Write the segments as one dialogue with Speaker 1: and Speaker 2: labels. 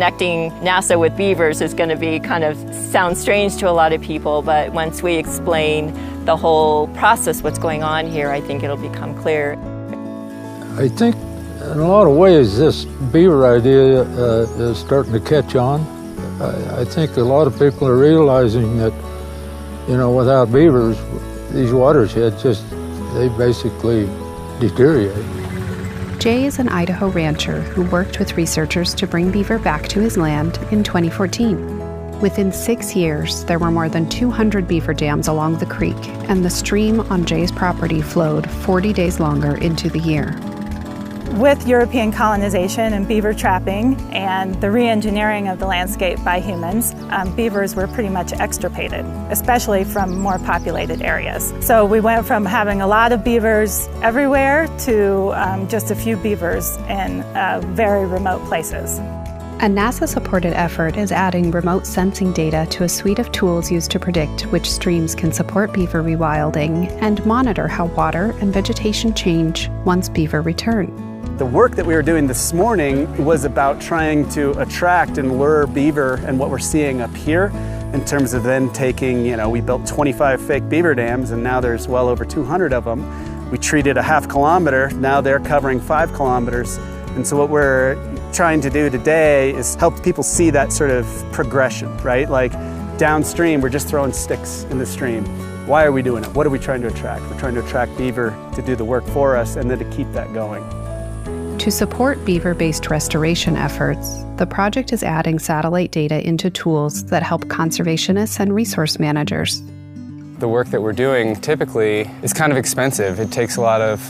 Speaker 1: connecting NASA with beavers is going to be sound strange to a lot of people, but once we explain the whole process, what's going on here, I think it'll become clear.
Speaker 2: I think in a lot of ways this beaver idea is starting to catch on. I think a lot of people are realizing that, without beavers, these watersheds they basically deteriorate.
Speaker 3: Jay is an Idaho rancher who worked with researchers to bring beaver back to his land in 2014. Within 6 years, there were more than 200 beaver dams along the creek, and the stream on Jay's property flowed 40 days longer into the year.
Speaker 4: With European colonization and beaver trapping and the re-engineering of the landscape by humans, beavers were pretty much extirpated, especially from more populated areas. So we went from having a lot of beavers everywhere to just a few beavers in very remote places.
Speaker 3: A NASA-supported effort is adding remote sensing data to a suite of tools used to predict which streams can support beaver rewilding and monitor how water and vegetation change once beaver return.
Speaker 5: The work that we were doing this morning was about trying to attract and lure beaver, and what we're seeing up here in terms of then taking, we built 25 fake beaver dams and now there's well over 200 of them. We treated a ½ kilometer, now they're covering 5 kilometers. And so what we're trying to do today is help people see that sort of progression, right? Like downstream, we're just throwing sticks in the stream. Why are we doing it? What are we trying to attract? We're trying to attract beaver to do the work for us and then to keep that going.
Speaker 3: To support beaver-based restoration efforts, the project is adding satellite data into tools that help conservationists and resource managers.
Speaker 6: The work that we're doing typically is kind of expensive. It takes a lot of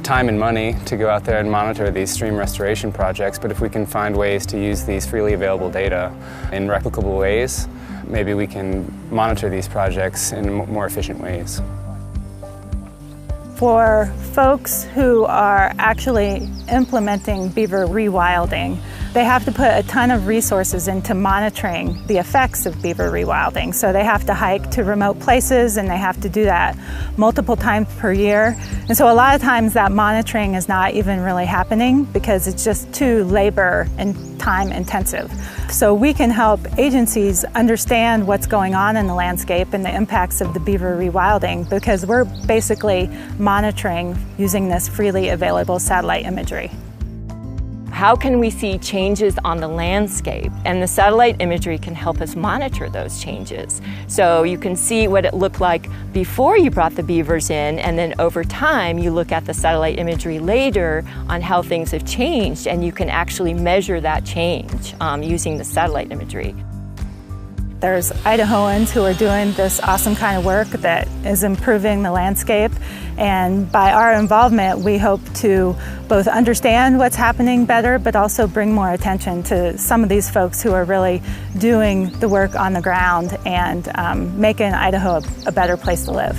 Speaker 6: time and money to go out there and monitor these stream restoration projects, but if we can find ways to use these freely available data in replicable ways, maybe we can monitor these projects in more efficient ways.
Speaker 4: For folks who are actually implementing beaver rewilding, they have to put a ton of resources into monitoring the effects of beaver rewilding. So they have to hike to remote places and they have to do that multiple times per year. And so a lot of times that monitoring is not even really happening because it's just too labor and time intensive. So we can help agencies understand what's going on in the landscape and the impacts of the beaver rewilding because we're basically monitoring using this freely available satellite imagery.
Speaker 1: How can we see changes on the landscape? And the satellite imagery can help us monitor those changes. So you can see what it looked like before you brought the beavers in, and then over time you look at the satellite imagery later on how things have changed, and you can actually measure that change using the satellite imagery.
Speaker 4: There's Idahoans who are doing this awesome kind of work that is improving the landscape, and by our involvement we hope to both understand what's happening better but also bring more attention to some of these folks who are really doing the work on the ground and making Idaho a better place to live.